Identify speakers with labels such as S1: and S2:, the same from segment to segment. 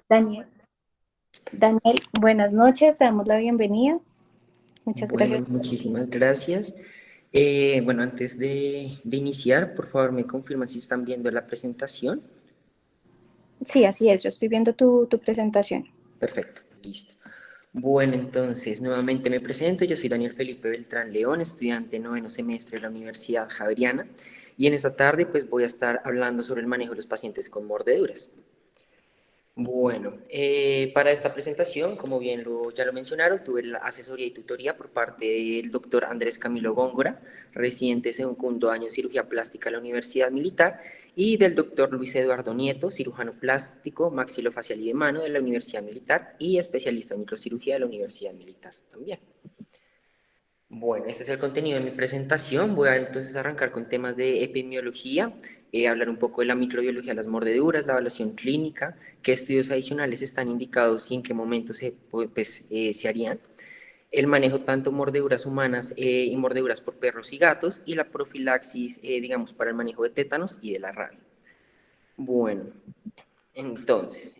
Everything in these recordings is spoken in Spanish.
S1: Daniel, Daniel, buenas noches, te damos la bienvenida. Muchas
S2: Bueno,
S1: gracias.
S2: muchísimas gracias. Bueno, antes de iniciar, por favor, me confirman si están viendo la presentación.
S1: Sí, así es, yo estoy viendo tu presentación.
S2: Perfecto, listo. Bueno, entonces, nuevamente me presento. Yo soy Daniel Felipe Beltrán León, estudiante noveno semestre de la Universidad Javeriana, y en esta tarde pues voy a estar hablando sobre el manejo de los pacientes con mordeduras. Bueno, para esta presentación, como bien ya lo mencionaron, tuve la asesoría y tutoría por parte del doctor Andrés Camilo Góngora, residente segundo año de cirugía plástica de la Universidad Militar, y del doctor Luis Eduardo Nieto, cirujano plástico, maxilofacial y de mano de la Universidad Militar y especialista en microcirugía de la Universidad Militar también. Bueno, este es el contenido de mi presentación. Voy a entonces arrancar con temas de epidemiología, hablar un poco de la microbiología de las mordeduras, la evaluación clínica, qué estudios adicionales están indicados y en qué momento se harían, el manejo tanto mordeduras humanas y mordeduras por perros y gatos y la profilaxis, digamos, para el manejo de tétanos y de la rabia. Bueno, entonces,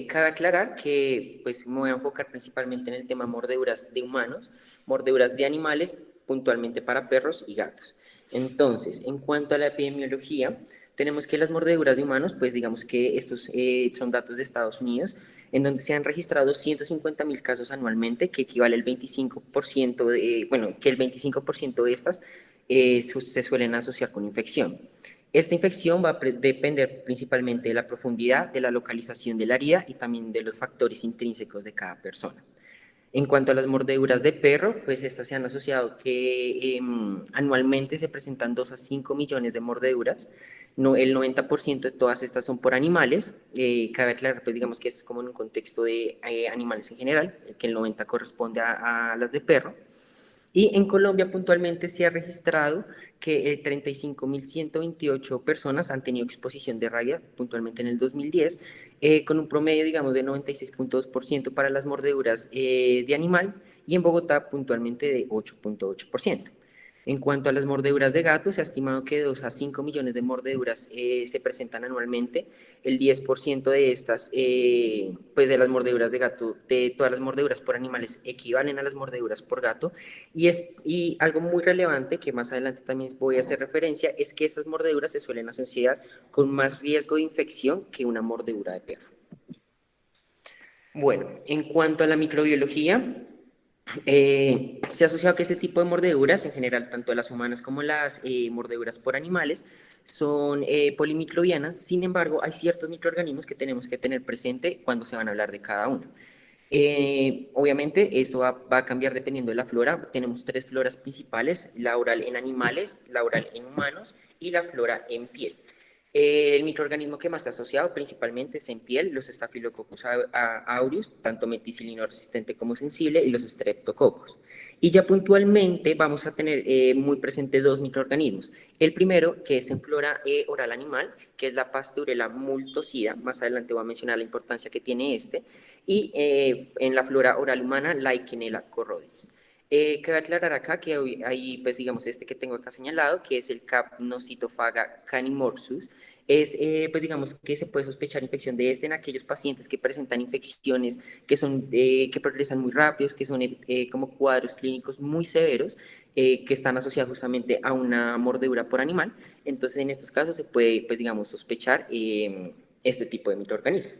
S2: cabe aclarar que pues, me voy a enfocar principalmente en el tema mordeduras de humanos, mordeduras de animales, puntualmente para perros y gatos. Entonces, en cuanto a la epidemiología, tenemos que las mordeduras de humanos, pues digamos que estos son datos de Estados Unidos, en donde se han registrado 150.000 casos anualmente, que equivale al 25% bueno, que el 25% de estas se suelen asociar con infección. Esta infección va a depender principalmente de la profundidad, de la localización de la herida y también de los factores intrínsecos de cada persona. En cuanto a las mordeduras de perro, pues estas se han asociado que anualmente se presentan 2 a 5 millones de mordeduras. No, el 90% de todas estas son por animales. Cabe aclarar, pues digamos que es como en un contexto de animales en general, que el 90 corresponde a las de perro. Y en Colombia puntualmente se ha registrado que 35.128 personas han tenido exposición de rabia puntualmente en el 2010, con un promedio, digamos, de 96.2% para las mordeduras de animal y en Bogotá puntualmente de 8.8%. En cuanto a las mordeduras de gato, se ha estimado que 2 a 5 millones de mordeduras se presentan anualmente. El 10% de estas, pues de las mordeduras de gato, de todas las mordeduras por animales, equivalen a las mordeduras por gato. Y algo muy relevante, que más adelante también voy a hacer referencia, es que estas mordeduras se suelen asociar con más riesgo de infección que una mordedura de perro. Bueno, en cuanto a la microbiología, se ha asociado que este tipo de mordeduras, en general, tanto las humanas como las mordeduras por animales, son polimicrobianas. Sin embargo, hay ciertos microorganismos que tenemos que tener presente cuando se van a hablar de cada uno. Obviamente, esto va a cambiar dependiendo de la flora. Tenemos tres floras principales: la oral en animales, la oral en humanos y la flora en piel. El microorganismo que más se ha asociado principalmente es en piel, los Staphylococcus aureus, tanto meticilino resistente como sensible, y los streptococos. Y ya puntualmente vamos a tener muy presente dos microorganismos. El primero, que es en flora oral animal, que es la Pasteurella multocida. Más adelante voy a mencionar la importancia que tiene este. Y en la flora oral humana, Leichinella corrodis. Cabe aclarar acá que hay, pues digamos, este que tengo acá señalado, que es el Capnocitofaga canimorsus, es, pues digamos, que se puede sospechar infección de este en aquellos pacientes que presentan infecciones que progresan muy rápidos, que son como cuadros clínicos muy severos, que están asociados justamente a una mordedura por animal. Entonces, en estos casos se puede, pues digamos, sospechar este tipo de microorganismo.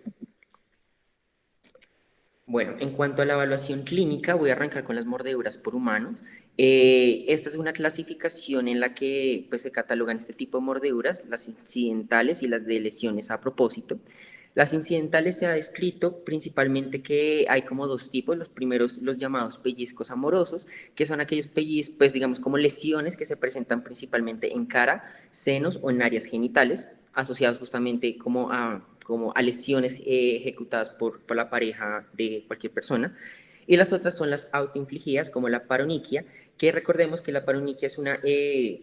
S2: Bueno, en cuanto a la evaluación clínica, voy a arrancar con las mordeduras por humanos. Esta es una clasificación en la que pues, se catalogan este tipo de mordeduras, las incidentales y las de lesiones a propósito. Las incidentales se ha descrito principalmente que hay como dos tipos. Los primeros, los llamados pellizcos amorosos, que son aquellos pellizcos, pues digamos como lesiones que se presentan principalmente en cara, senos o en áreas genitales, asociados justamente como a lesiones ejecutadas por la pareja de cualquier persona. Y las otras son las autoinfligidas, como la paroniquia, que recordemos que la paroniquia es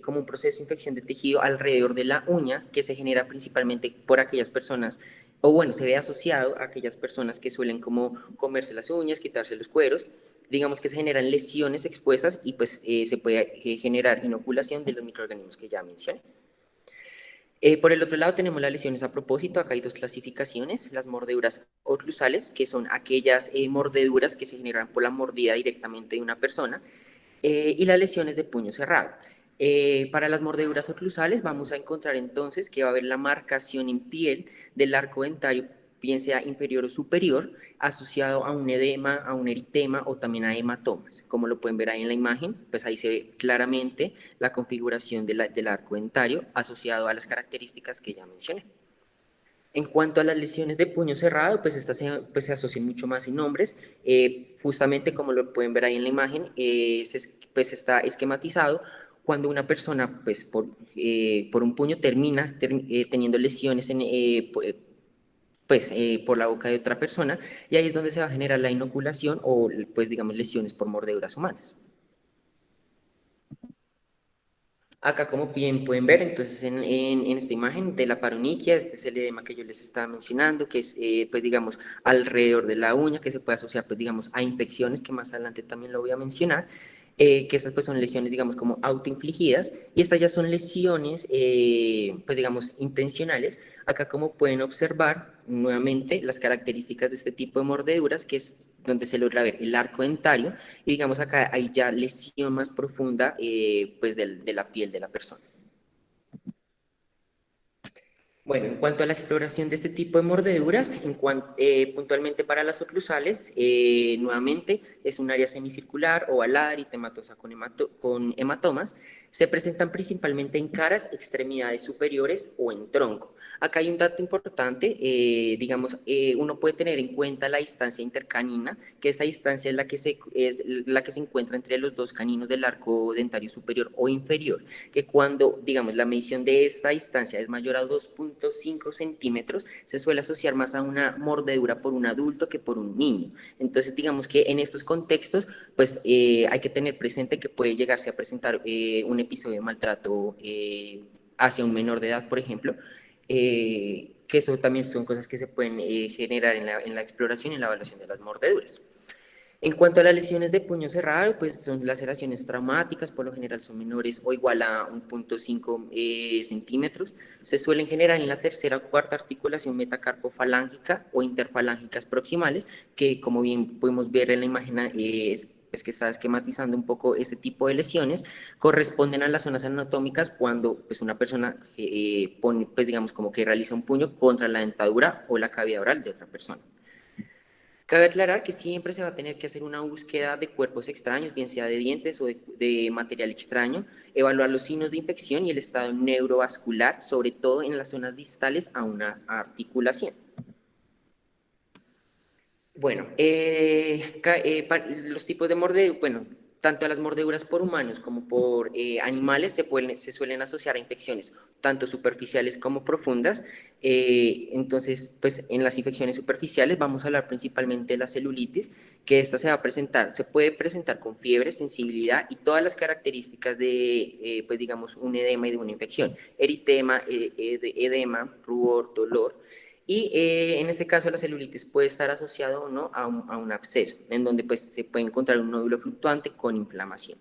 S2: como un proceso de infección de tejido alrededor de la uña que se genera principalmente por aquellas personas, o bueno, se ve asociado a aquellas personas que suelen como comerse las uñas, quitarse los cueros, digamos que se generan lesiones expuestas y pues se puede generar inoculación de los microorganismos que ya mencioné. Por el otro lado tenemos las lesiones a propósito. Acá hay dos clasificaciones: las mordeduras oclusales, que son aquellas mordeduras que se generan por la mordida directamente de una persona, y las lesiones de puño cerrado. Para las mordeduras oclusales vamos a encontrar entonces que va a haber la marcación en piel del arco dentario, bien sea inferior o superior, asociado a un edema, a un eritema o también a hematomas. Como lo pueden ver ahí en la imagen, pues ahí se ve claramente la configuración del arco dentario asociado a las características que ya mencioné. En cuanto a las lesiones de puño cerrado, pues estas se asocian mucho más en hombres. Justamente como lo pueden ver ahí en la imagen, pues está esquematizado cuando una persona, pues por un puño termina teniendo lesiones por la boca de otra persona, y ahí es donde se va a generar la inoculación o, pues digamos, lesiones por mordeduras humanas. Acá, como bien pueden ver, entonces en esta imagen de la paroniquia, este es el edema que yo les estaba mencionando, que es, pues digamos, alrededor de la uña, que se puede asociar, pues digamos, a infecciones, que más adelante también lo voy a mencionar, que estas pues son lesiones, digamos, como autoinfligidas, y estas ya son lesiones, pues digamos, intencionales. Acá, como pueden observar, nuevamente, las características de este tipo de mordeduras, que es donde se logra ver el arco dentario, y digamos acá hay ya lesión más profunda, pues de la piel de la persona. Bueno, en cuanto a la exploración de este tipo de mordeduras, puntualmente para las oclusales, nuevamente es un área semicircular, ovalada, eritematosa con hematomas. Se presentan principalmente en caras, extremidades superiores o en tronco. Acá hay un dato importante, digamos, uno puede tener en cuenta la distancia intercanina, que esta distancia es la que se encuentra entre los dos caninos del arco dentario superior o inferior, que cuando, digamos, la medición de esta distancia es mayor a 2,5 centímetros, se suele asociar más a una mordedura por un adulto que por un niño. Entonces, digamos que en estos contextos, pues hay que tener presente que puede llegarse a presentar un episodio de maltrato hacia un menor de edad, por ejemplo, que eso también son cosas que se pueden generar en la exploración y en la evaluación de las mordeduras. En cuanto a las lesiones de puño cerrado, pues son laceraciones traumáticas, por lo general son menores o igual a 1,5 centímetros. Se suelen generar en la tercera o cuarta articulación metacarpofalángica o interfalángicas proximales, que como bien podemos ver en la imagen, es que está esquematizando un poco este tipo de lesiones, corresponden a las zonas anatómicas cuando pues, una persona pone, pues digamos como que realiza un puño contra la dentadura o la cavidad oral de otra persona. Cabe aclarar que siempre se va a tener que hacer una búsqueda de cuerpos extraños, bien sea de dientes o de material extraño, evaluar los signos de infección y el estado neurovascular, sobre todo en las zonas distales a una articulación. Bueno, los tipos de mordeduras, bueno, tanto las mordeduras por humanos como por animales se suelen asociar a infecciones tanto superficiales como profundas. Entonces, pues en las infecciones superficiales vamos a hablar principalmente de la celulitis, que esta se puede presentar con fiebre, sensibilidad y todas las características de, pues digamos, un edema y de una infección: eritema, edema, rubor, dolor. Y en este caso la celulitis puede estar asociado o no a un absceso, en donde pues, se puede encontrar un nódulo fluctuante con inflamación.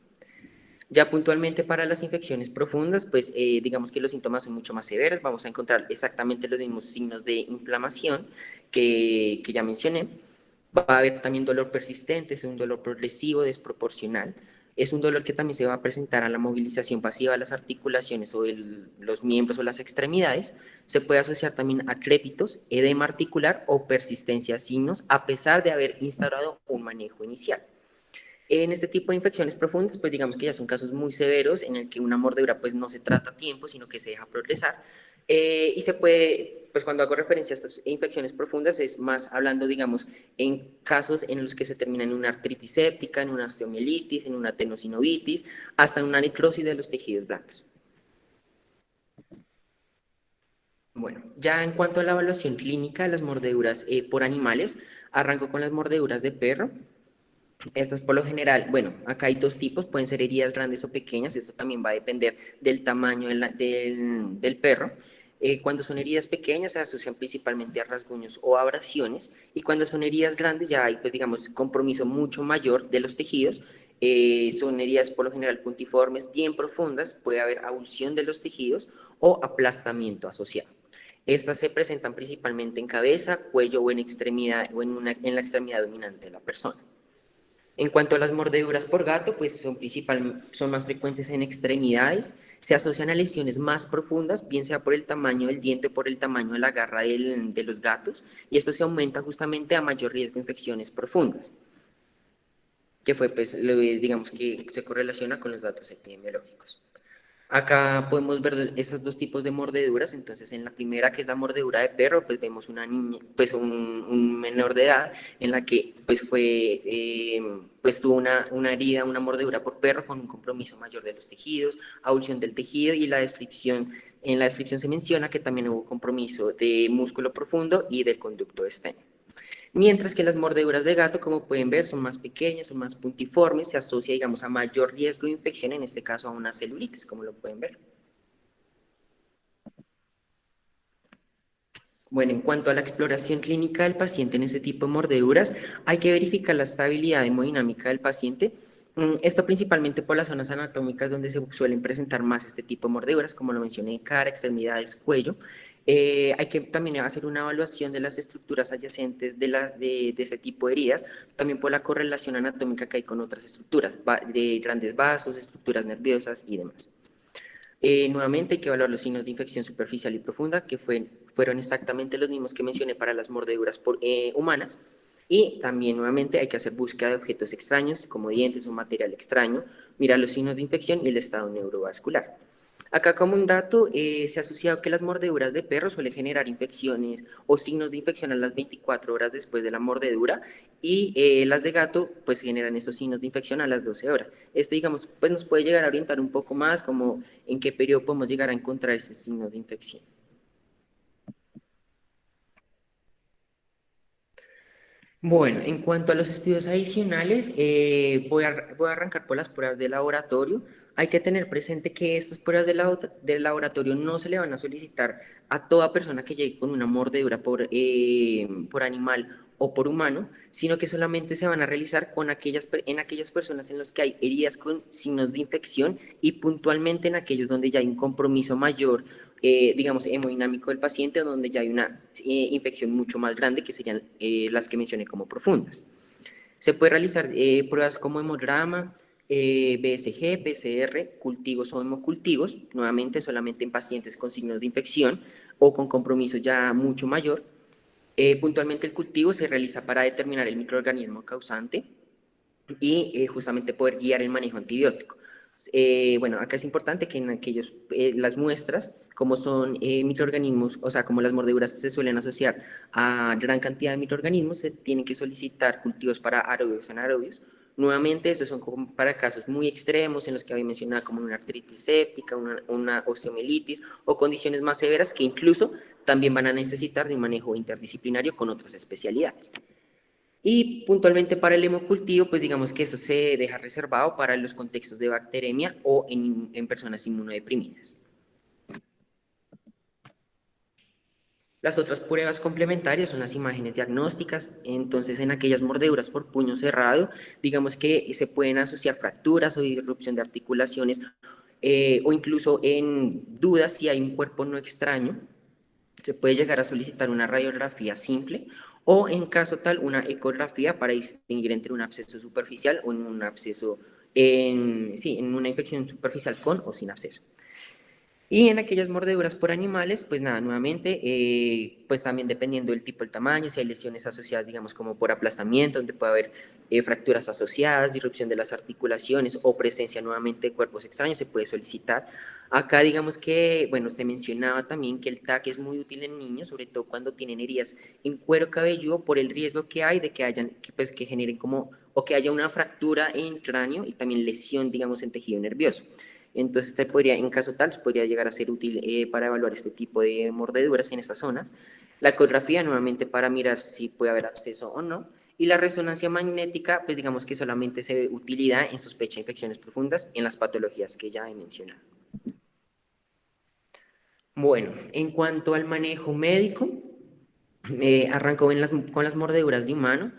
S2: Ya puntualmente para las infecciones profundas, pues digamos que los síntomas son mucho más severos. Vamos a encontrar exactamente los mismos signos de inflamación que ya mencioné. Va a haber también dolor persistente, es un dolor progresivo, desproporcional. Es un dolor que también se va a presentar a la movilización pasiva de las articulaciones o de los miembros o las extremidades. Se puede asociar también a crépitos, edema articular o persistencia de signos, a pesar de haber instaurado un manejo inicial. En este tipo de infecciones profundas, pues digamos que ya son casos muy severos en el que una mordedura pues no se trata a tiempo, sino que se deja progresar. Y se puede, pues cuando hago referencia a estas infecciones profundas, es más hablando, digamos, en casos en los que se termina en una artritis séptica, en una osteomielitis, en una tenosinovitis, hasta en una necrosis de los tejidos blandos. Bueno, ya en cuanto a la evaluación clínica de las mordeduras por animales, arranco con las mordeduras de perro. Estas por lo general, bueno, acá hay dos tipos, pueden ser heridas grandes o pequeñas, esto también va a depender del tamaño del perro. Cuando son heridas pequeñas se asocian principalmente a rasguños o abrasiones, y cuando son heridas grandes ya hay, pues digamos, compromiso mucho mayor de los tejidos, Son heridas por lo general puntiformes, bien profundas, puede haber abulsión de los tejidos o aplastamiento asociado. Estas se presentan principalmente en cabeza, cuello o en extremidad o en la extremidad dominante de la persona. En cuanto a las mordeduras por gato, pues son más frecuentes en extremidades, se asocian a lesiones más profundas, bien sea por el tamaño del diente o por el tamaño de la garra de los gatos, y esto se aumenta justamente a mayor riesgo de infecciones profundas, que fue, pues, digamos que se correlaciona con los datos epidemiológicos. Acá podemos ver esos dos tipos de mordeduras. Entonces, en la primera, que es la mordedura de perro, pues vemos una niña, pues un menor de edad en la que pues tuvo una herida, una mordedura por perro con un compromiso mayor de los tejidos, abulsión del tejido, y en la descripción se menciona que también hubo compromiso de músculo profundo y del conducto externo. Mientras que las mordeduras de gato, como pueden ver, son más pequeñas, son más puntiformes, se asocia, digamos, a mayor riesgo de infección, en este caso a una celulitis, como lo pueden ver. Bueno, en cuanto a la exploración clínica del paciente en este tipo de mordeduras, hay que verificar la estabilidad hemodinámica del paciente. Esto principalmente por las zonas anatómicas donde se suelen presentar más este tipo de mordeduras, como lo mencioné, cara, extremidades, cuello. Hay que también hacer una evaluación de las estructuras adyacentes de este tipo de heridas, también por la correlación anatómica que hay con otras estructuras, de grandes vasos, estructuras nerviosas y demás. Nuevamente hay que evaluar los signos de infección superficial y profunda, que fueron exactamente los mismos que mencioné para las mordeduras humanas. Y también nuevamente hay que hacer búsqueda de objetos extraños, como dientes o material extraño, mirar los signos de infección y el estado neurovascular. Acá, como un dato, se ha asociado que las mordeduras de perro suelen generar infecciones o signos de infección a las 24 horas después de la mordedura, y las de gato pues generan estos signos de infección a las 12 horas. Esto, digamos, pues nos puede llegar a orientar un poco más como en qué periodo podemos llegar a encontrar este signo de infección. Bueno, en cuanto a los estudios adicionales, voy a arrancar por las pruebas de laboratorio. Hay que tener presente que estas pruebas de laboratorio no se le van a solicitar a toda persona que llegue con una mordedura por animal o por humano, sino que solamente se van a realizar en aquellas personas en las que hay heridas con signos de infección, y puntualmente en aquellos donde ya hay un compromiso mayor, digamos, hemodinámico del paciente, donde ya hay una infección mucho más grande, que serían las que mencioné como profundas. Se puede realizar pruebas como hemograma, BSG, PCR, cultivos o hemocultivos, nuevamente solamente en pacientes con signos de infección o con compromiso ya mucho mayor. Puntualmente el cultivo se realiza para determinar el microorganismo causante y justamente poder guiar el manejo antibiótico. Bueno, acá es importante que las muestras, como son microorganismos, o sea, como las mordeduras se suelen asociar a gran cantidad de microorganismos, se tienen que solicitar cultivos para aerobios y anaerobios. Nuevamente, estos son como para casos muy extremos en los que había mencionado, como una artritis séptica, una osteomielitis o condiciones más severas que incluso también van a necesitar de un manejo interdisciplinario con otras especialidades. Y puntualmente para el hemocultivo, pues digamos que esto se deja reservado para los contextos de bacteremia o en personas inmunodeprimidas. Las otras pruebas complementarias son las imágenes diagnósticas. Entonces, en aquellas mordeduras por puño cerrado, digamos que se pueden asociar fracturas o disrupción de articulaciones, o incluso en dudas si hay un cuerpo no extraño, se puede llegar a solicitar una radiografía simple, o en caso tal una ecografía, para distinguir entre un absceso superficial o en un absceso, sí, en una infección superficial con o sin absceso. Y en aquellas mordeduras por animales, pues nada, nuevamente, pues también dependiendo del tipo, el tamaño, si hay lesiones asociadas, digamos, como por aplastamiento, donde puede haber fracturas asociadas, disrupción de las articulaciones o presencia nuevamente de cuerpos extraños, se puede solicitar. Acá digamos que, bueno, se mencionaba también que el TAC es muy útil en niños, sobre todo cuando tienen heridas en cuero cabelludo, por el riesgo que hay de que generen como, o que haya una fractura en cráneo y también lesión, digamos, en tejido nervioso. Entonces, en caso tal, podría llegar a ser útil para evaluar este tipo de mordeduras en estas zonas. La ecografía, nuevamente, para mirar si puede haber absceso o no. Y la resonancia magnética, pues digamos que solamente se ve utilidad en sospecha de infecciones profundas en las patologías que ya he mencionado. Bueno, en cuanto al manejo médico, arrancó con las mordeduras de humano.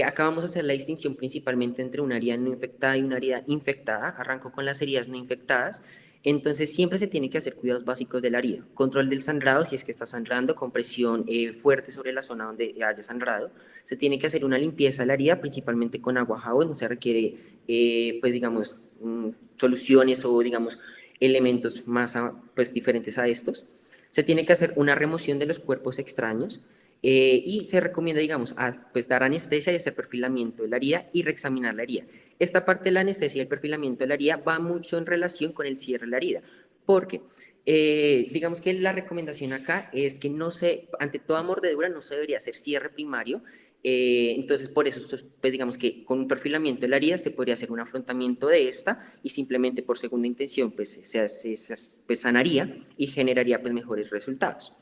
S2: Acá vamos a hacer la distinción principalmente entre una herida no infectada y una herida infectada. Arranco con las heridas no infectadas. Entonces siempre se tiene que hacer cuidados básicos de la herida. Control del sangrado, si es que está sangrando, compresión fuerte sobre la zona donde haya sangrado. Se tiene que hacer una limpieza de la herida, principalmente con agua, jabón. No se requiere, pues digamos, soluciones o digamos elementos más pues, diferentes a estos. Se tiene que hacer una remoción de los cuerpos extraños. Y se recomienda, digamos, pues dar anestesia y hacer perfilamiento de la herida y reexaminar la herida. Esta parte de la anestesia y el perfilamiento de la herida va mucho en relación con el cierre de la herida, porque digamos que la recomendación acá es que no se, ante toda mordedura no se debería hacer cierre primario. Entonces, por eso, pues, digamos que con un perfilamiento de la herida se podría hacer un afrontamiento de esta y simplemente por segunda intención pues, pues sanaría y generaría pues, mejores resultados.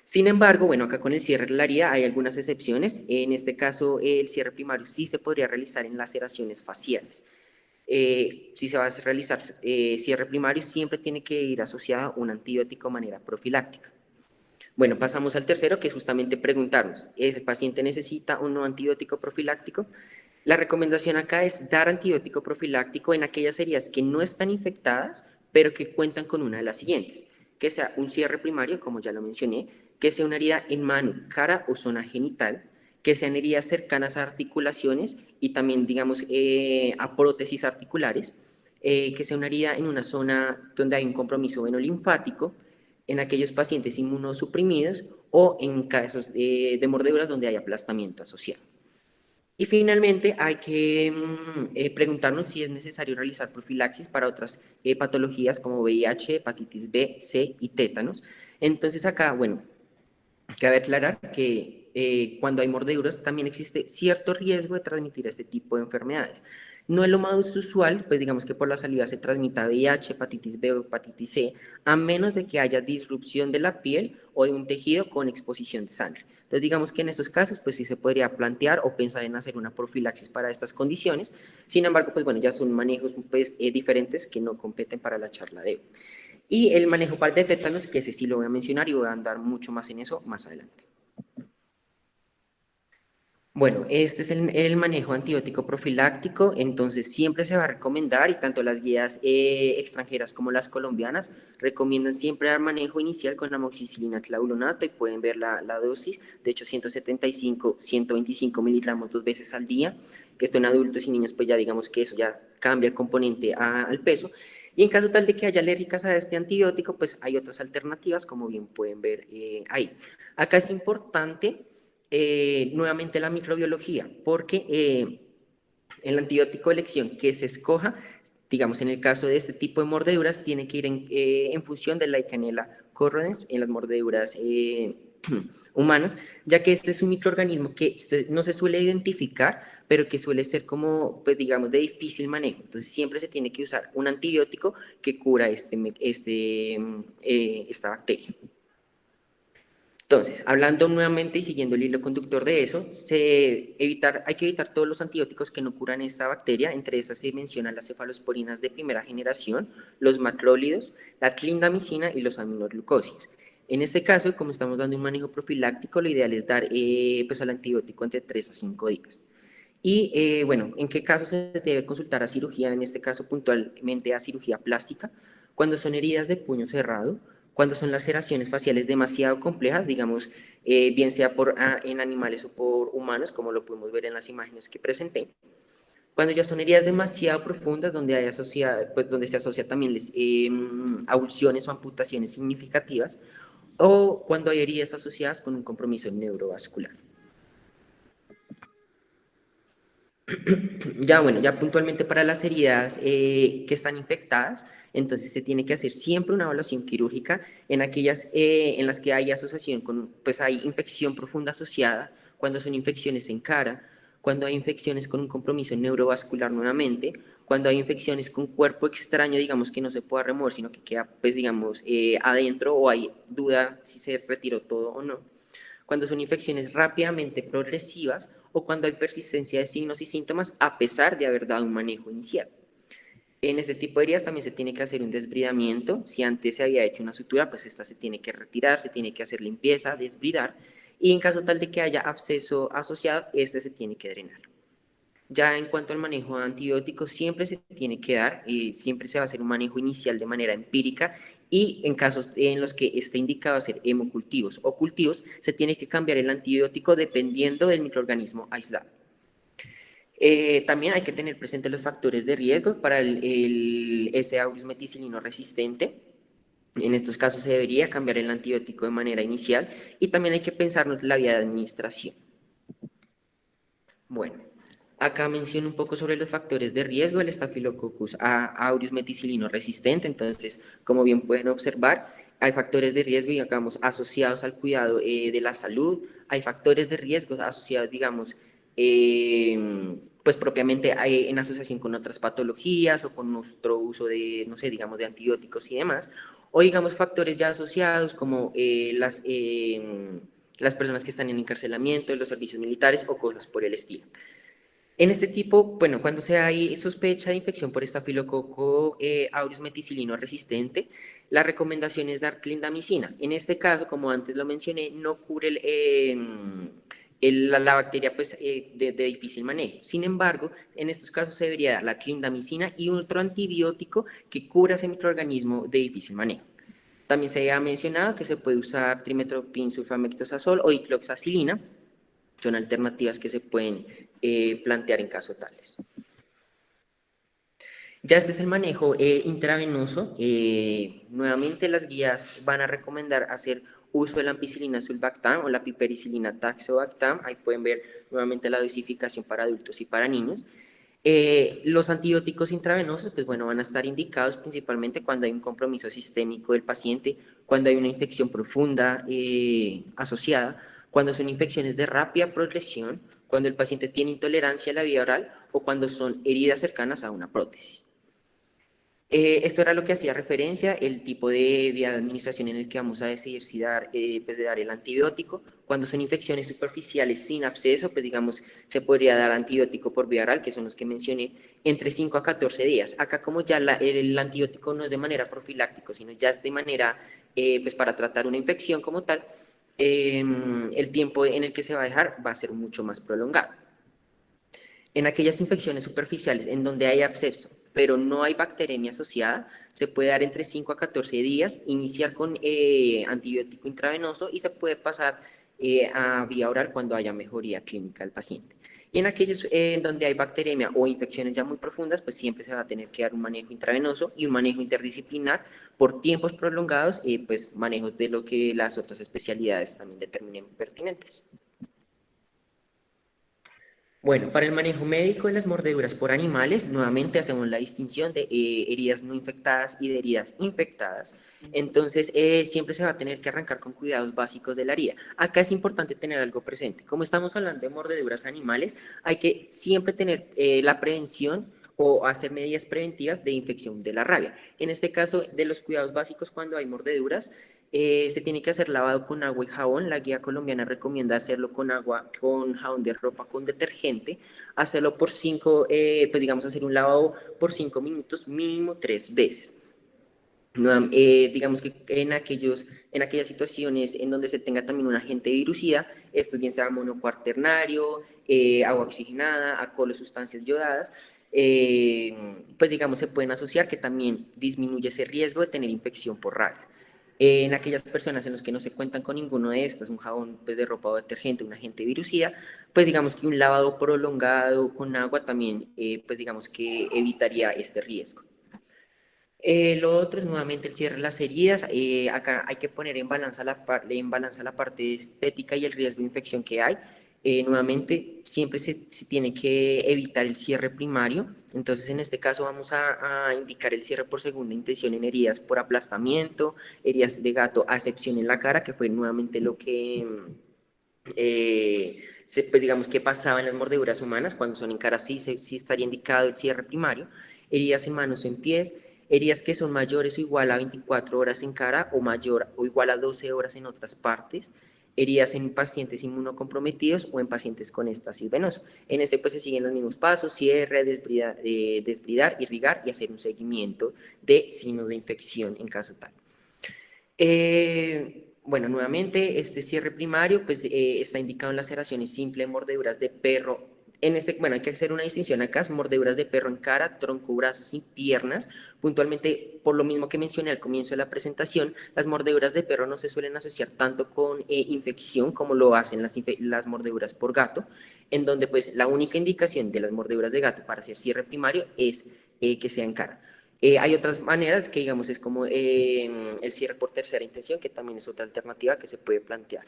S2: Sin embargo, bueno, acá con el cierre de la herida hay algunas excepciones. En este caso, el cierre primario sí se podría realizar en laceraciones faciales. Si se va a realizar cierre primario, siempre tiene que ir asociado a un antibiótico de manera profiláctica. Bueno, pasamos al tercero, que es justamente preguntarnos, ¿el paciente necesita o no antibiótico profiláctico? La recomendación acá es dar antibiótico profiláctico en aquellas heridas que no están infectadas, pero que cuentan con una de las siguientes, que sea un cierre primario, como ya lo mencioné, que sea una herida en mano, cara o zona genital, que sean heridas cercanas a articulaciones y también, digamos, a prótesis articulares, que sea una herida en una zona donde hay un compromiso venolinfático, en aquellos pacientes inmunosuprimidos o en casos de mordeduras donde hay aplastamiento asociado. Y finalmente hay que preguntarnos si es necesario realizar profilaxis para otras patologías como VIH, hepatitis B, C y tétanos. Entonces acá, bueno, cabe aclarar que cuando hay mordeduras también existe cierto riesgo de transmitir este tipo de enfermedades. No es lo más usual, pues digamos que por la saliva se transmita VIH, hepatitis B o hepatitis C, a menos de que haya disrupción de la piel o de un tejido con exposición de sangre. Entonces digamos que en esos casos pues sí se podría plantear o pensar en hacer una profilaxis para estas condiciones. Sin embargo, pues bueno, ya son manejos pues diferentes que no competen para la charla de hoy. Y el manejo de tétanos, que ese sí lo voy a mencionar y voy a andar mucho más en eso más adelante. Bueno, este es el manejo antibiótico profiláctico, entonces siempre se va a recomendar, y tanto las guías extranjeras como las colombianas recomiendan siempre dar manejo inicial con amoxicilina clavulonato y pueden ver la dosis, de hecho 175, 125 miligramos 2 veces al día, que esto en adultos y niños pues ya digamos que eso ya cambia el componente al peso, y en caso tal de que haya alérgicas a este antibiótico, pues hay otras alternativas como bien pueden ver ahí. Acá es importante nuevamente la microbiología, porque el antibiótico de elección que se escoja, digamos en el caso de este tipo de mordeduras, tiene que ir en función de la Legionella corrones en las mordeduras humanas, ya que este es un microorganismo que no se suele identificar, pero que suele ser como, pues digamos, de difícil manejo. Entonces siempre se tiene que usar un antibiótico que cura esta bacteria. Entonces, hablando nuevamente y siguiendo el hilo conductor de eso, hay que evitar todos los antibióticos que no curan esta bacteria. Entre esas se mencionan las cefalosporinas de primera generación, los macrólidos, la clindamicina y los aminoglucósidos. En este caso, como estamos dando un manejo profiláctico, lo ideal es dar pues al antibiótico entre 3 a 5 días. Y bueno, ¿en qué caso se debe consultar a cirugía? En este caso puntualmente a cirugía plástica, cuando son heridas de puño cerrado, cuando son laceraciones faciales demasiado complejas, digamos, bien sea en animales o por humanos, como lo podemos ver en las imágenes que presenté, cuando ya son heridas demasiado profundas, donde, pues, donde se asocia también avulsiones o amputaciones significativas, o cuando hay heridas asociadas con un compromiso neurovascular. Ya bueno, ya puntualmente para las heridas que están infectadas, entonces se tiene que hacer siempre una evaluación quirúrgica en aquellas en las que hay asociación con, pues hay infección profunda asociada, cuando son infecciones en cara, cuando hay infecciones con un compromiso neurovascular nuevamente, cuando hay infecciones con cuerpo extraño, digamos que no se pueda remover, sino que queda, pues digamos, adentro o hay duda si se retiró todo o no, cuando son infecciones rápidamente progresivas o cuando hay persistencia de signos y síntomas a pesar de haber dado un manejo inicial. En este tipo de heridas también se tiene que hacer un desbridamiento. Si antes se había hecho una sutura, pues esta se tiene que retirar, se tiene que hacer limpieza, desbridar. y en caso tal de que haya absceso asociado, este se tiene que drenar. Ya en cuanto al manejo de antibióticos, siempre se tiene que dar, siempre se va a hacer un manejo inicial de manera empírica y en casos en los que esté indicado hacer hemocultivos o cultivos, se tiene que cambiar el antibiótico dependiendo del microorganismo aislado. También hay que tener presentes los factores de riesgo para el S. aureus meticilino resistente. En estos casos se debería cambiar el antibiótico de manera inicial y también hay que pensarnos la vía de administración. Bueno, acá menciono un poco sobre los factores de riesgo del Staphylococcus aureus meticilino resistente. Entonces, como bien pueden observar, hay factores de riesgo, digamos, asociados al cuidado de la salud. Hay factores de riesgo asociados, digamos, pues propiamente en asociación con otras patologías o con nuestro uso de, no sé, digamos, de antibióticos y demás. O digamos factores ya asociados como las personas que están en encarcelamiento, los servicios militares o cosas por el estilo. En este tipo, bueno, cuando se hay sospecha de infección por estafilococo aureus meticilino resistente, la recomendación es dar clindamicina. En este caso, como antes lo mencioné, no cubre la bacteria pues, de difícil manejo. Sin embargo, en estos casos se debería dar la clindamicina y otro antibiótico que cubra ese microorganismo de difícil manejo. También se ha mencionado que se puede usar trimethoprim sulfametosazol o dicloxacilina. Son alternativas que se pueden plantear en casos tales. Ya este es el manejo intravenoso. Nuevamente las guías van a recomendar hacer uso de la ampicilina sulbactam o la pipericilina tazobactam. Ahí pueden ver nuevamente la dosificación para adultos y para niños. Los antibióticos intravenosos, pues bueno, van a estar indicados principalmente cuando hay un compromiso sistémico del paciente, cuando hay una infección profunda asociada, cuando son infecciones de rápida progresión, cuando el paciente tiene intolerancia a la vía oral o cuando son heridas cercanas a una prótesis. Esto era lo que hacía referencia, el tipo de vía de administración en el que vamos a decidir si dar, pues de dar el antibiótico. Cuando son infecciones superficiales sin absceso, pues digamos, se podría dar antibiótico por vía oral, que son los que mencioné, entre 5 a 14 días. Acá como ya el antibiótico no es de manera profiláctico, sino ya es de manera, pues para tratar una infección como tal, el tiempo en el que se va a dejar va a ser mucho más prolongado. En aquellas infecciones superficiales en donde hay absceso, pero no hay bacteremia asociada, se puede dar entre 5 a 14 días, iniciar con antibiótico intravenoso y se puede pasar a vía oral cuando haya mejoría clínica del paciente. Y en aquellos donde hay bacteremia o infecciones ya muy profundas, pues siempre se va a tener que dar un manejo intravenoso y un manejo interdisciplinar por tiempos prolongados y pues manejos de lo que las otras especialidades también determinen pertinentes. Bueno, para el manejo médico de las mordeduras por animales, nuevamente hacemos la distinción de heridas no infectadas y de heridas infectadas. Entonces, siempre se va a tener que arrancar con cuidados básicos de la herida. Acá es importante tener algo presente. Como estamos hablando de mordeduras animales, hay que siempre tener la prevención o hacer medidas preventivas de infección de la rabia. En este caso, de los cuidados básicos cuando hay mordeduras, se tiene que hacer lavado con agua y jabón. La guía colombiana recomienda hacerlo con agua, con jabón de ropa, con detergente. Hacerlo por 5, pues digamos, hacer un lavado por 5 minutos, mínimo 3 veces. Digamos que en aquellas situaciones en donde se tenga también un agente virucida, esto bien sea monocuaternario, agua oxigenada, alcohol o sustancias yodadas, pues digamos se pueden asociar que también disminuye ese riesgo de tener infección por rabia. En aquellas personas en las que no se cuentan con ninguno de estos, un jabón pues, de ropa o detergente, un agente virucida, pues digamos que un lavado prolongado con agua también, pues digamos que evitaría este riesgo. Lo otro es nuevamente el cierre de las heridas. Acá hay que poner en balanza la parte estética y el riesgo de infección que hay. Nuevamente, siempre se tiene que evitar el cierre primario. Entonces, en este caso vamos a indicar el cierre por segunda intención en heridas por aplastamiento, heridas de gato, a excepción en la cara, que fue nuevamente lo que pues digamos que pasaba en las mordeduras humanas. Cuando son en cara sí estaría indicado el cierre primario. Heridas en manos o en pies, heridas que son mayores o igual a 24 horas en cara o mayor o igual a 12 horas en otras partes, heridas en pacientes inmunocomprometidos o en pacientes con estasis venoso. En este pues se siguen los mismos pasos: cierre, desbridar, irrigar y hacer un seguimiento de signos de infección en caso tal. Bueno, nuevamente, este cierre primario pues, está indicado en laceraciones simples, mordeduras de perro. Bueno, hay que hacer una distinción acá, son mordeduras de perro en cara, tronco, brazos y piernas. Puntualmente, por lo mismo que mencioné al comienzo de la presentación, las mordeduras de perro no se suelen asociar tanto con infección como lo hacen las mordeduras por gato, en donde pues la única indicación de las mordeduras de gato para hacer cierre primario es que sea en cara. Hay otras maneras que, digamos, es como el cierre por tercera intención, que también es otra alternativa que se puede plantear.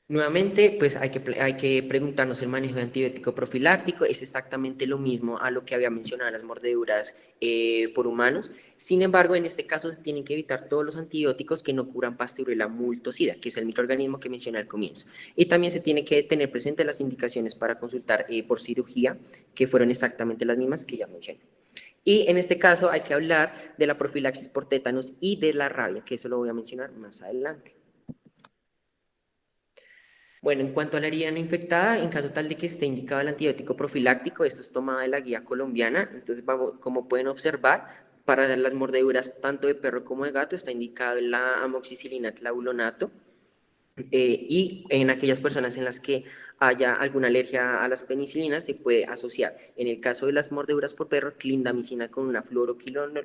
S2: Nuevamente, pues hay que preguntarnos el manejo de antibiótico profiláctico. Es exactamente lo mismo a lo que había mencionado las mordeduras por humanos. Sin embargo, en este caso se tienen que evitar todos los antibióticos que no curan Pasteurella multocida, que es el microorganismo que mencioné al comienzo. Y también se tiene que tener presente las indicaciones para consultar por cirugía, que fueron exactamente las mismas que ya mencioné. Y en este caso hay que hablar de la profilaxis por tétanos y de la rabia, que eso lo voy a mencionar más adelante. Bueno, en cuanto a la herida no infectada, en caso tal de que esté indicado el antibiótico profiláctico, esto es tomada de la guía colombiana. Entonces, como pueden observar, para las mordeduras tanto de perro como de gato está indicado la amoxicilina clavulonato. Y en aquellas personas en las que haya alguna alergia a las penicilinas se puede asociar, en el caso de las mordeduras por perro, clindamicina con una fluoroquinolona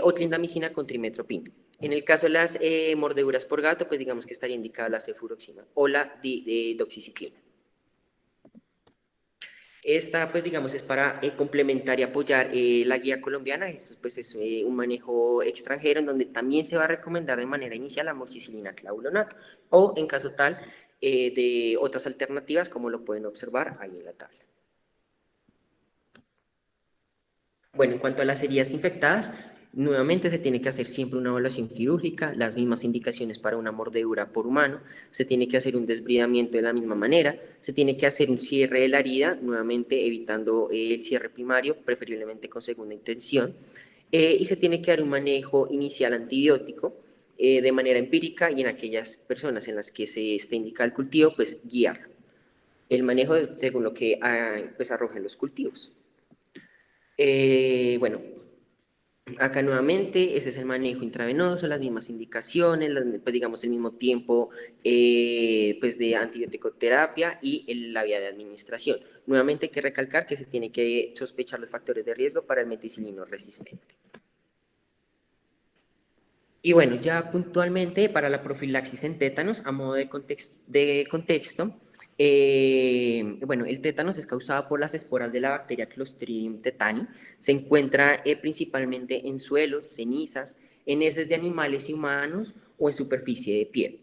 S2: o clindamicina con trimetoprim. En el caso de las mordeduras por gato, pues digamos que estaría indicada la cefuroxima o la doxiciclina. Esta, pues digamos, es para complementar y apoyar la guía colombiana. Esto pues es un manejo extranjero en donde también se va a recomendar de manera inicial la amoxicilina clavulonato o en caso tal de otras alternativas como lo pueden observar ahí en la tabla. Bueno, en cuanto a las heridas infectadas, nuevamente se tiene que hacer siempre una evaluación quirúrgica, las mismas indicaciones para una mordedura por humano, se tiene que hacer un desbridamiento de la misma manera, se tiene que hacer un cierre de la herida, nuevamente evitando el cierre primario, preferiblemente con segunda intención, y se tiene que dar un manejo inicial antibiótico de manera empírica y en aquellas personas en las que se esté indicado el cultivo, pues guiar el manejo según lo que pues, arrojen los cultivos. Bueno, acá nuevamente, ese es el manejo intravenoso, las mismas indicaciones, pues digamos el mismo tiempo pues de antibiótico-terapia y la vía de administración. Nuevamente hay que recalcar que se tiene que sospechar los factores de riesgo para el meticilino resistente. Y bueno, ya puntualmente para la profilaxis en tétanos, a modo de contexto, bueno, el tétanos es causado por las esporas de la bacteria Clostridium tetani. Se encuentra principalmente en suelos, cenizas, en heces de animales y humanos o en superficie de piel.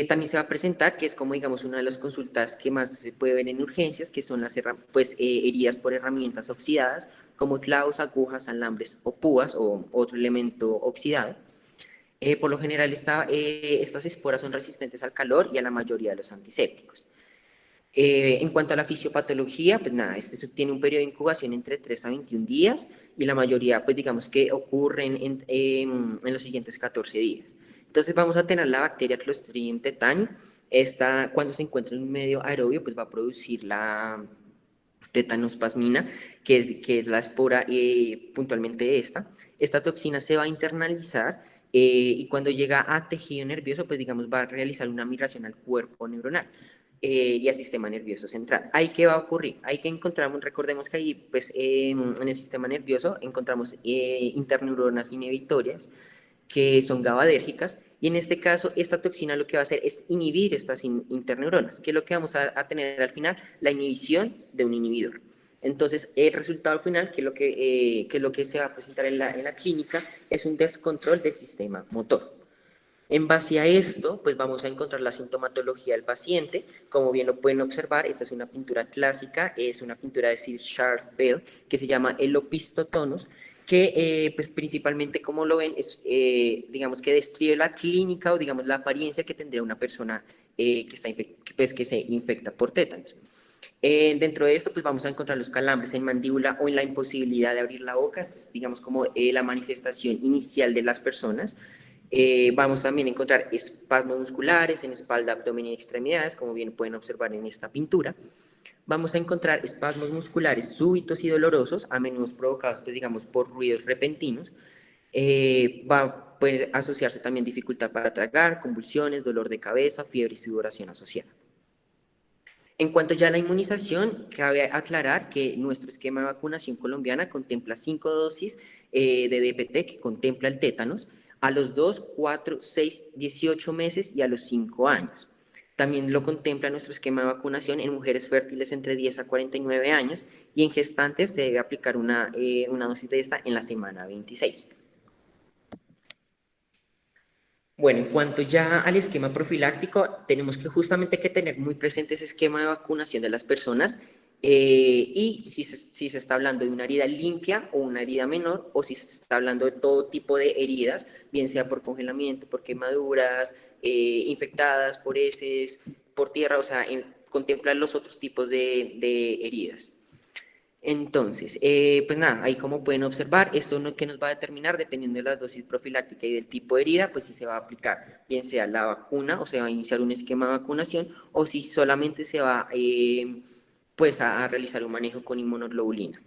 S2: También se va a presentar, que es como digamos una de las consultas que más se puede ver en urgencias, que son las heridas por herramientas oxidadas, como clavos, agujas, alambres o púas o otro elemento oxidado. Por lo general, estas esporas son resistentes al calor y a la mayoría de los antisépticos. En cuanto a la fisiopatología, pues nada, este tiene un periodo de incubación entre 3 a 21 días y la mayoría, pues digamos que ocurren en los siguientes 14 días. Entonces vamos a tener la bacteria Clostridium tetani. Esta, cuando se encuentra en un medio aerobio, pues va a producir la tetanospasmina, que es la espora puntualmente esta. Esta toxina se va a internalizar y cuando llega a tejido nervioso, pues digamos va a realizar una migración al cuerpo neuronal y al sistema nervioso central. ¿Ahí qué va a ocurrir? Ahí que encontramos, recordemos que ahí pues en el sistema nervioso encontramos interneuronas inhibitorias que son GABAdérgicas, y en este caso esta toxina lo que va a hacer es inhibir estas interneuronas, que es lo que vamos a tener al final, la inhibición de un inhibidor. Entonces, el resultado final, que es lo que se va a presentar en la clínica, es un descontrol del sistema motor. En base a esto, pues vamos a encontrar la sintomatología del paciente. Como bien lo pueden observar, esta es una pintura clásica, es una pintura de Sir Charles Bell, que se llama el Opisthotonus, que pues principalmente como lo ven, es, digamos que describe la clínica o digamos la apariencia que tendría una persona que se infecta por tétanos. Dentro de esto, pues vamos a encontrar los calambres en mandíbula o en la imposibilidad de abrir la boca. Esto es, digamos, como la manifestación inicial de las personas. Vamos también a encontrar espasmos musculares en espalda, abdomen y extremidades, como bien pueden observar en esta pintura. Vamos a encontrar espasmos musculares súbitos y dolorosos, a menudo provocados, pues, digamos, por ruidos repentinos. Puede asociarse también dificultad para tragar, convulsiones, dolor de cabeza, fiebre y sudoración asociada. En cuanto ya a la inmunización, cabe aclarar que nuestro esquema de vacunación colombiana contempla 5 dosis de DPT, que contempla el tétanos, a los 2, 4, 6, 18 meses y a los 5 años. También lo contempla nuestro esquema de vacunación en mujeres fértiles entre 10 a 49 años y en gestantes se debe aplicar una dosis de esta en la semana 26. Bueno, en cuanto ya al esquema profiláctico, tenemos que justamente que tener muy presente ese esquema de vacunación de las personas y si se está hablando de una herida limpia o una herida menor o si se está hablando de todo tipo de heridas, bien sea por congelamiento, por quemaduras, infectadas, por heces, por tierra, o sea, contemplar los otros tipos de heridas. Entonces, pues nada, ahí como pueden observar, esto que nos va a determinar, dependiendo de la dosis profiláctica y del tipo de herida, pues si se va a aplicar, bien sea la vacuna o se va a iniciar un esquema de vacunación o si solamente se va pues a realizar un manejo con inmunoglobulina.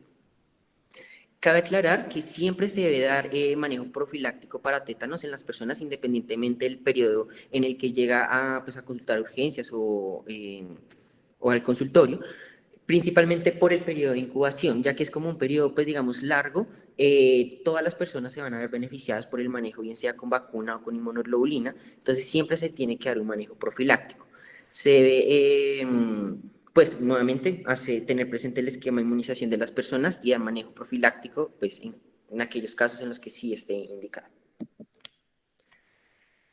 S2: Cabe aclarar que siempre se debe dar manejo profiláctico para tétanos en las personas independientemente del periodo en el que llega pues, a consultar urgencias o al consultorio, principalmente por el periodo de incubación, ya que es como un periodo, pues digamos, largo, todas las personas se van a ver beneficiadas por el manejo, bien sea con vacuna o con inmunoglobulina, entonces siempre se tiene que dar un manejo profiláctico. Se debe, pues nuevamente, tener presente el esquema de inmunización de las personas y el manejo profiláctico, pues en aquellos casos en los que sí esté indicado.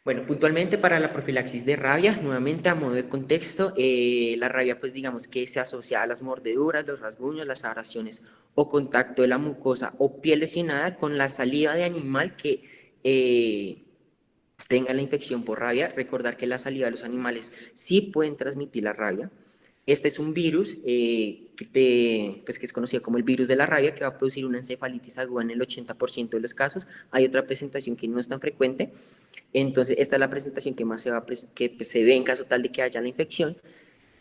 S2: Bueno, puntualmente para la profilaxis de rabia, nuevamente a modo de contexto, la rabia pues digamos que se asocia a las mordeduras, los rasguños, las abrasiones o contacto de la mucosa o piel lesionada con la saliva de animal que tenga la infección por rabia. Recordar que la saliva de los animales sí pueden transmitir la rabia. Este es un virus pues que es conocido como el virus de la rabia, que va a producir una encefalitis aguda en el 80% de los casos. Hay otra presentación que no es tan frecuente. Entonces, esta es la presentación que más que pues, se ve en caso tal de que haya la infección.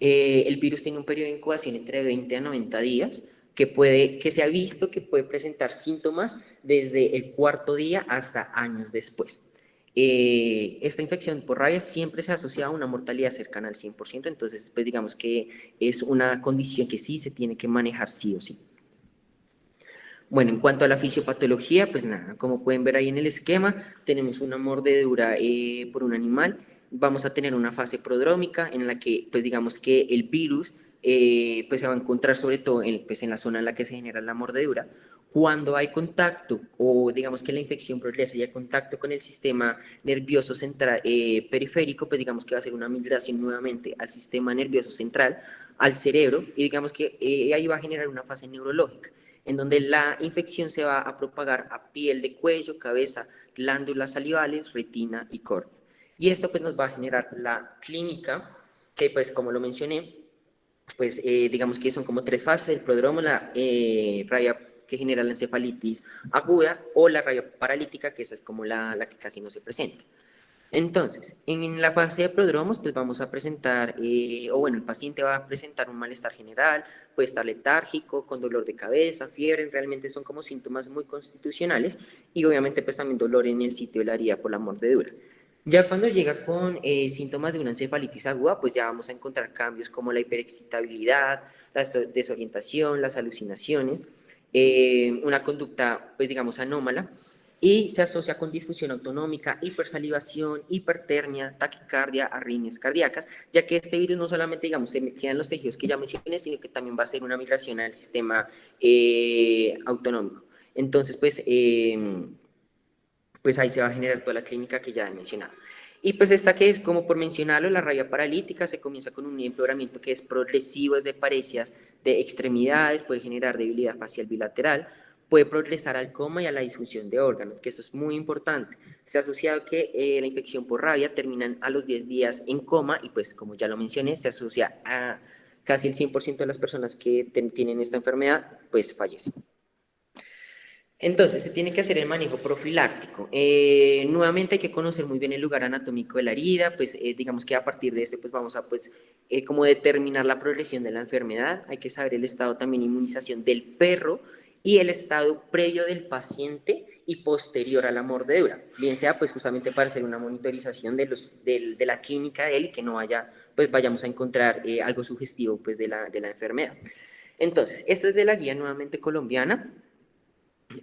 S2: El virus tiene un periodo de incubación entre 20 a 90 días, que se ha visto que puede presentar síntomas desde el cuarto día hasta años después. Esta infección por rabia siempre se asocia a una mortalidad cercana al 100%, entonces pues digamos que es una condición que sí se tiene que manejar sí o sí. Bueno, en cuanto a la fisiopatología, pues nada, como pueden ver ahí en el esquema, tenemos una mordedura por un animal, vamos a tener una fase prodrómica en la que, pues digamos que el virus pues se va a encontrar sobre todo pues en la zona en la que se genera la mordedura. Cuando hay contacto o digamos que la infección progresa y hay contacto con el sistema nervioso central periférico, pues digamos que va a ser una migración nuevamente al sistema nervioso central, al cerebro, y digamos que ahí va a generar una fase neurológica en donde la infección se va a propagar a piel de cuello, cabeza, glándulas salivales, retina y córnea. Y esto pues nos va a generar la clínica, que pues como lo mencioné, pues digamos que son como tres fases: el prodromo, la rabia que genera la encefalitis aguda, o la rabia paralítica, que esa es como la que casi no se presenta. Entonces, en la fase de prodromos, pues vamos a presentar, o bueno, el paciente va a presentar un malestar general, puede estar letárgico, con dolor de cabeza, fiebre, realmente son como síntomas muy constitucionales, y obviamente pues también dolor en el sitio de la herida por la mordedura. Ya cuando llega con síntomas de una encefalitis aguda, pues ya vamos a encontrar cambios como la hiperexcitabilidad, la desorientación, las alucinaciones, una conducta, pues digamos, anómala, y se asocia con disfunción autonómica, hipersalivación, hipertermia, taquicardia, arritmias cardíacas, ya que este virus no solamente, digamos, se queda en los tejidos que ya mencioné, sino que también va a ser una migración al sistema autonómico. Entonces, pues ahí se va a generar toda la clínica que ya he mencionado. Y pues esta que es, como por mencionarlo, la rabia paralítica se comienza con un empeoramiento que es progresivo desde parecias de extremidades, puede generar debilidad facial bilateral, puede progresar al coma y a la disfunción de órganos, que eso es muy importante. Se ha asociado que la infección por rabia termina a los 10 días en coma y pues como ya lo mencioné, se asocia a casi el 100% de las personas que tienen esta enfermedad, pues fallecen. Entonces, se tiene que hacer el manejo profiláctico. Nuevamente hay que conocer muy bien el lugar anatómico de la herida, pues digamos que a partir de este pues vamos a pues como determinar la progresión de la enfermedad. Hay que saber el estado también de inmunización del perro y el estado previo del paciente y posterior a la mordedura, bien sea pues justamente para hacer una monitorización de la clínica de él y que no haya, pues vayamos a encontrar algo sugestivo pues de la enfermedad. Entonces, esta es de la guía nuevamente colombiana.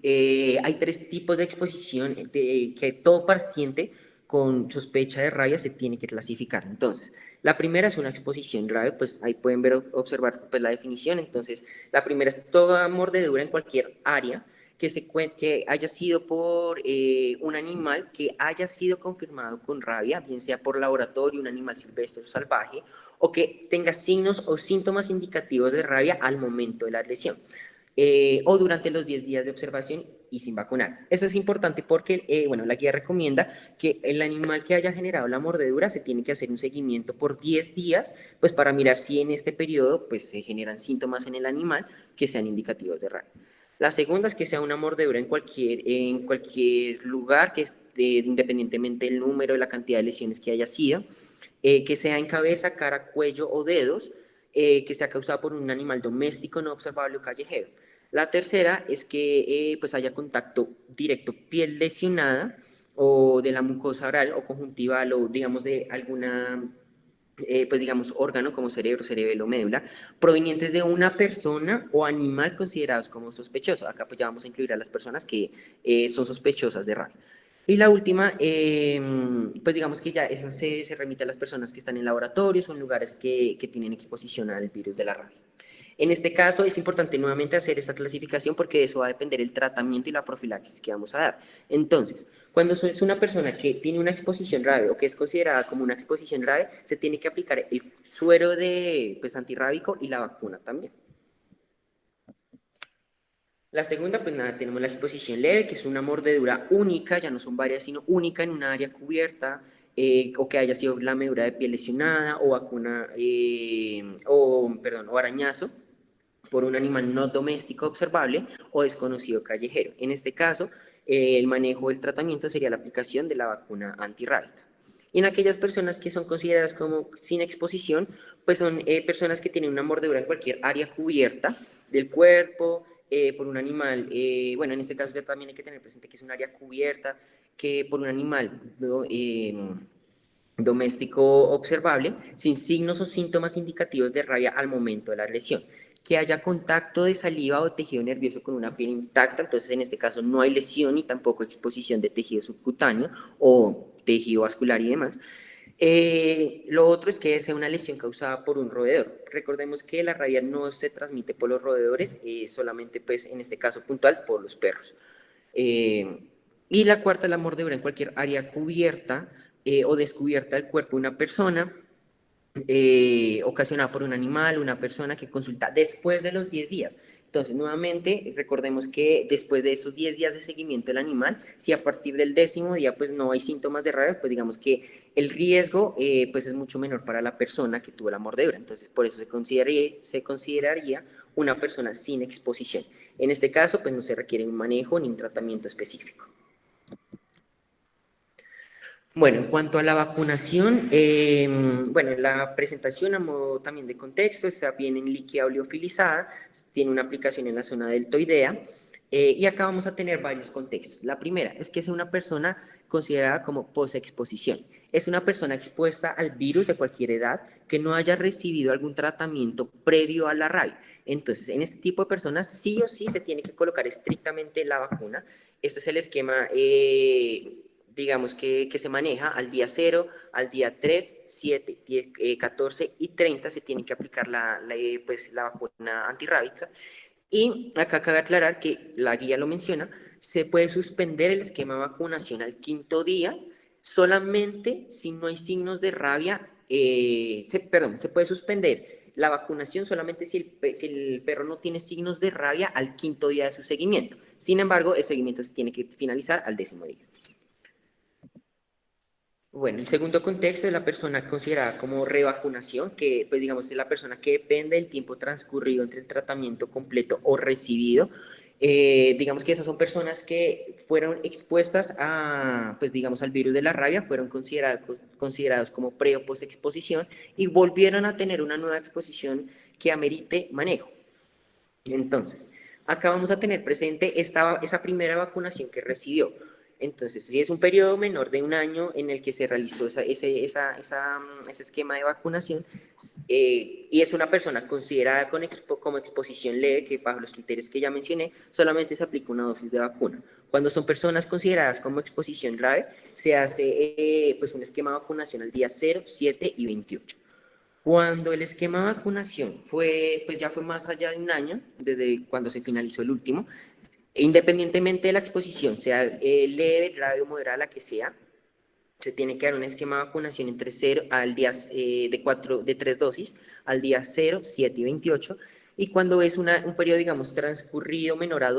S2: Hay tres tipos de exposición que todo paciente con sospecha de rabia se tiene que clasificar. Entonces, la primera es una exposición grave, pues ahí pueden ver, observar pues, la definición. Entonces, la primera es toda mordedura en cualquier área que haya sido por un animal que haya sido confirmado con rabia, bien sea por laboratorio, un animal silvestre o salvaje, o que tenga signos o síntomas indicativos de rabia al momento de la lesión. O durante los 10 días de observación y sin vacunar. Eso es importante porque, bueno, la guía recomienda que el animal que haya generado la mordedura se tiene que hacer un seguimiento por 10 días, pues para mirar si en este periodo pues se generan síntomas en el animal que sean indicativos de rabia. La segunda es que sea una mordedura en cualquier lugar, que independientemente del número, la cantidad de lesiones que haya sido, que sea en cabeza, cara, cuello o dedos, que sea causada por un animal doméstico no observable o callejero. La tercera es que pues haya contacto directo piel lesionada o de la mucosa oral o conjuntival o digamos de alguna pues digamos órgano como cerebro, cerebelo, médula, provenientes de una persona o animal considerados como sospechosos. Acá pues ya vamos a incluir a las personas que son sospechosas de rabia. Y la última, pues digamos que ya esa se remite a las personas que están en laboratorios o en lugares que tienen exposición al virus de la rabia. En este caso es importante nuevamente hacer esta clasificación porque de eso va a depender el tratamiento y la profilaxis que vamos a dar. Entonces, cuando es una persona que tiene una exposición grave o que es considerada como una exposición grave, se tiene que aplicar el suero de, pues, antirrábico y la vacuna también. La segunda, pues nada, tenemos la exposición leve, que es una mordedura única, ya no son varias, sino única en una área cubierta, o que haya sido lamedura de piel lesionada o vacuna, o arañazo por un animal no doméstico observable o desconocido callejero. En este caso, el manejo del tratamiento sería la aplicación de la vacuna antirrábica. Y en aquellas personas que son consideradas como sin exposición, pues son personas que tienen una mordedura en cualquier área cubierta del cuerpo, por un animal, bueno, en este caso ya también hay que tener presente que es un área cubierta, que por un animal, ¿no? Doméstico observable, sin signos o síntomas indicativos de rabia al momento de la lesión. Que haya contacto de saliva o tejido nervioso con una piel intacta, entonces en este caso no hay lesión ni tampoco exposición de tejido subcutáneo o tejido vascular y demás. Lo otro es que sea una lesión causada por un roedor. Recordemos que la rabia no se transmite por los roedores, solamente pues en este caso puntual por los perros. Eh, y la cuarta es la mordedura en cualquier área cubierta o descubierta del cuerpo de una persona, ocasionada por un animal, una persona que consulta después de los 10 días. Entonces, nuevamente, recordemos que después de esos 10 días de seguimiento del animal, si a partir del 10.º día pues no hay síntomas de rabia, pues digamos que el riesgo pues es mucho menor para la persona que tuvo la mordedura. Entonces, por eso se consideraría una persona sin exposición. En este caso, pues no se requiere un manejo ni un tratamiento específico. Bueno, en cuanto a la vacunación, bueno, la presentación a modo también de contexto está bien en líquida oleofilizada, tiene una aplicación en la zona deltoidea, y acá vamos a tener varios contextos. La primera es que es una persona considerada como posexposición. Es una persona expuesta al virus de cualquier edad que no haya recibido algún tratamiento previo a la rabia. Entonces, en este tipo de personas sí o sí se tiene que colocar estrictamente la vacuna. Este es el esquema digamos que se maneja al día 0, al día 3, 7, 10, 14 y 30 se tiene que aplicar pues, la vacuna antirrábica. Y acá cabe aclarar que la guía lo menciona, se puede suspender el esquema de vacunación al 5.º día solamente si no hay signos de rabia, perdón, se puede suspender la vacunación solamente si el perro no tiene signos de rabia al 5.º día de su seguimiento. Sin embargo, el seguimiento se tiene que finalizar al 10.º día. Bueno, el segundo contexto es la persona considerada como revacunación, que pues digamos es la persona que depende del tiempo transcurrido entre el tratamiento completo o recibido. Digamos que esas son personas que fueron expuestas a, pues digamos, al virus de la rabia, fueron considerados como pre o posexposición y volvieron a tener una nueva exposición que amerite manejo. Entonces, Acá vamos a tener presente esa primera vacunación que recibió. Entonces, si es un periodo menor de un año en el que se realizó ese esquema de vacunación y es una persona considerada como exposición leve, que bajo los criterios que ya mencioné, solamente se aplica una dosis de vacuna. Cuando son personas consideradas como exposición grave, se hace pues un esquema de vacunación al día 0, 7 y 28. Cuando el esquema de vacunación pues ya fue más allá de un año, desde cuando se finalizó el último, independientemente de la exposición, sea leve, grave o moderada, la que sea, se tiene que dar un esquema de vacunación entre 0 al día de 3 dosis al día 0, 7 y 28. Y cuando es un periodo, digamos, transcurrido menor a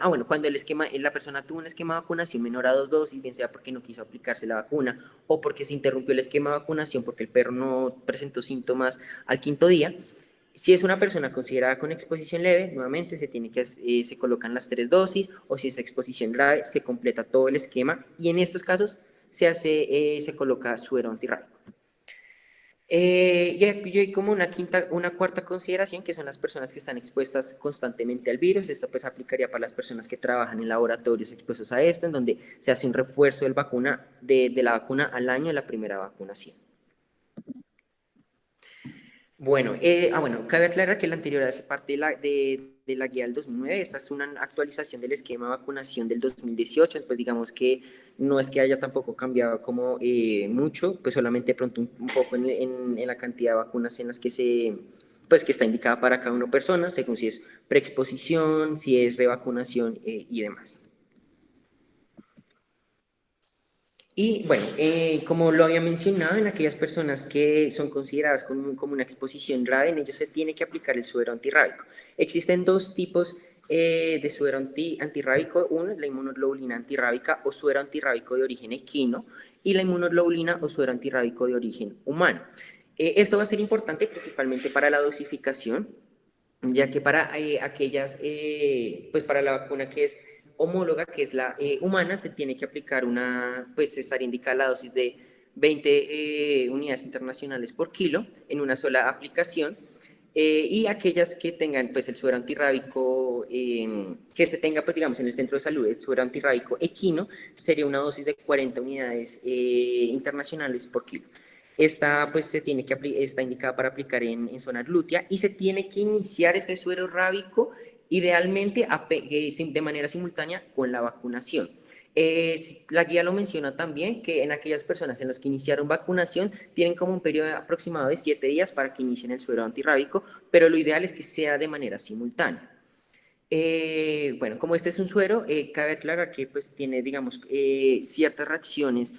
S2: bueno, cuando la persona tuvo un esquema de vacunación menor a 2 dosis, bien sea porque no quiso aplicarse la vacuna o porque se interrumpió el esquema de vacunación porque el perro no presentó síntomas al quinto día. Si es una persona considerada con exposición leve, nuevamente se colocan las 3 dosis, o si es exposición grave, se completa todo el esquema y en estos casos se coloca suero antirrábico. Y hay como una cuarta consideración, que son las personas que están expuestas constantemente al virus. Esto pues aplicaría para las personas que trabajan en laboratorios expuestos a esto, en donde se hace un refuerzo de la vacuna al año de la primera vacunación. Bueno, cabe aclarar que la anterior hace parte de la guía del 2009. Esta es una actualización del esquema de vacunación del 2018, pues digamos que no es que haya tampoco cambiado como mucho, pues solamente pronto un poco en la cantidad de vacunas en las pues que está indicada para cada una persona, según si es preexposición, si es revacunación y demás. Y bueno, como lo había mencionado, en aquellas personas que son consideradas como una exposición grave, en ellos se tiene que aplicar el suero antirrábico. Existen dos tipos de suero antirrábico. Uno es la inmunoglobulina antirrábica o suero antirrábico de origen equino, y la inmunoglobulina o suero antirrábico de origen humano. Esto va a ser importante principalmente para la dosificación, ya que para pues para la vacuna que es homóloga, que es la humana, se tiene que aplicar pues estaría indicada la dosis de 20 unidades internacionales por kilo en una sola aplicación. Y aquellas que tengan pues el suero antirrábico, que se tenga pues digamos en el centro de salud, el suero antirrábico equino, sería una dosis de 40 unidades internacionales por kilo. Esta pues está indicada para aplicar en zona glútea, y se tiene que iniciar este suero rábico idealmente de manera simultánea con la vacunación. La guía lo menciona también, que en aquellas personas en las que iniciaron vacunación tienen como un periodo aproximado de 7 días para que inicien el suero antirrábico, pero lo ideal es que sea de manera simultánea. Bueno, como este es un suero, cabe aclarar que pues tiene, digamos, ciertas reacciones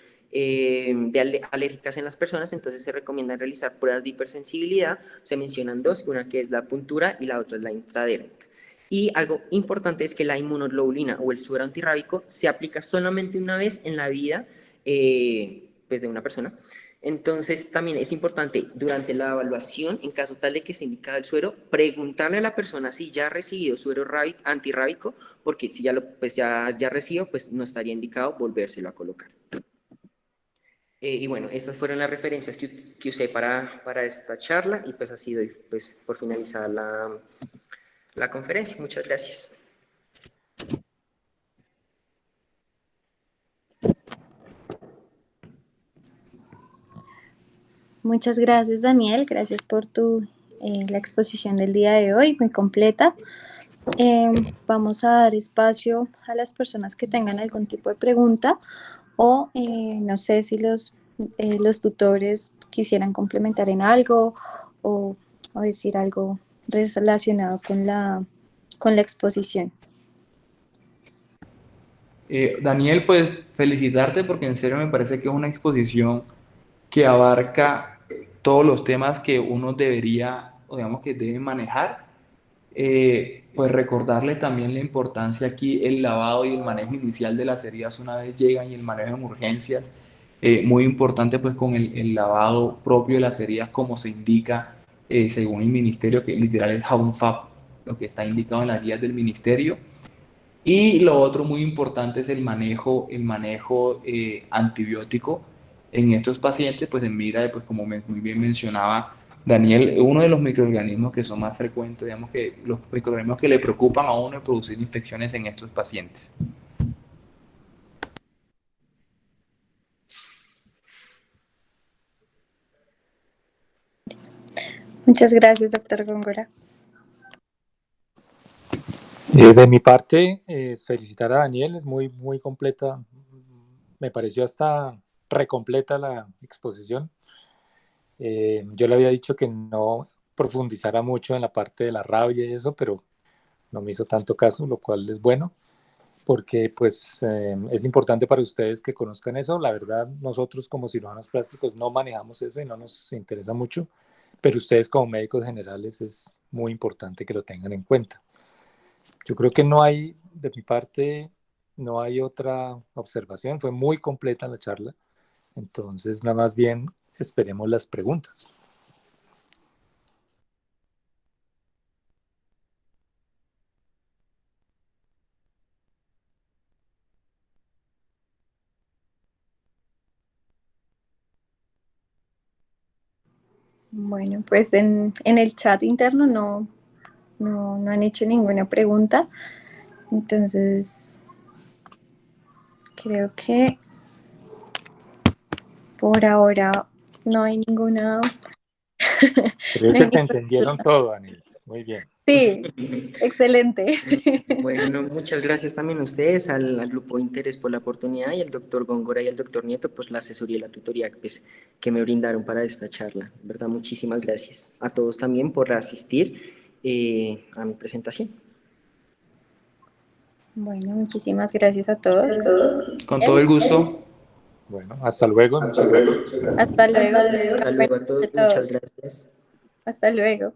S2: alérgicas en las personas, entonces se recomienda realizar pruebas de hipersensibilidad. Se mencionan dos, una que es la puntura y la otra es la intradérmica. Y algo importante es que la inmunoglobulina o el suero antirrábico se aplica solamente una vez en la vida pues de una persona. Entonces, también es importante durante la evaluación, en caso tal de que se indica el suero, preguntarle a la persona si ya ha recibido suero antirrábico, porque si ya recibió, pues no estaría indicado volvérselo a colocar. Y bueno, estas fueron las referencias que usé para esta charla, y pues así doy pues, por finalizada la conferencia. Muchas gracias.
S1: Muchas gracias, Daniel. Gracias por la exposición del día de hoy, muy completa. Vamos a dar espacio a las personas que tengan algún tipo de pregunta o no sé si los tutores quisieran complementar en algo o decir algo relacionado con la exposición.
S3: Daniel, pues felicitarte porque en serio me parece que es una exposición que abarca todos los temas que uno debería, o digamos que debe manejar. Pues recordarles también la importancia aquí, el lavado y el manejo inicial de las heridas una vez llegan, y el manejo en urgencias. Muy importante pues con el lavado propio de las heridas, como se indica según el ministerio, que literal es HAVUNFAP, lo que está indicado en las guías del ministerio. Y lo otro muy importante es el manejo antibiótico en estos pacientes, pues en mira de, pues como muy bien mencionaba Daniel, uno de los microorganismos que son más frecuentes, digamos que los microorganismos que le preocupan a uno de producir infecciones en estos pacientes.
S1: Muchas gracias, doctor Góngora.
S4: De mi parte, felicitar a Daniel, es muy completa, me pareció hasta recompleta la exposición. Yo le había dicho que no profundizara mucho en la parte de la rabia y eso, pero no me hizo tanto caso, lo cual es bueno, porque pues es importante para ustedes que conozcan eso. La verdad, nosotros como cirujanos plásticos no manejamos eso y no nos interesa mucho, pero ustedes como médicos generales es muy importante que lo tengan en cuenta. Yo creo que no hay, de mi parte, no hay otra observación. Fue muy completa la charla. Entonces, nada más bien esperemos las preguntas.
S1: Bueno, pues en el chat interno no han hecho ninguna pregunta. Entonces, creo que por ahora no hay ninguna.
S4: Creo
S1: No
S4: que
S1: hay
S4: te
S1: ninguna
S4: entendieron
S1: duda.
S4: todo, Daniel. Muy bien.
S1: Sí, excelente.
S2: Bueno, muchas gracias también a ustedes, al grupo de interés por la oportunidad y al doctor Góngora y al doctor Nieto, pues la asesoría y la tutoría pues, que me brindaron para esta charla. ¿Verdad? Muchísimas gracias a todos también por asistir a mi presentación.
S1: Bueno, muchísimas gracias a todos.
S3: Con todo el gusto.
S4: Bueno, hasta luego. Muchas gracias.
S1: Hasta luego.
S2: Hasta luego a todos,
S1: A
S2: muchas
S1: todos.
S2: gracias.
S1: Hasta luego.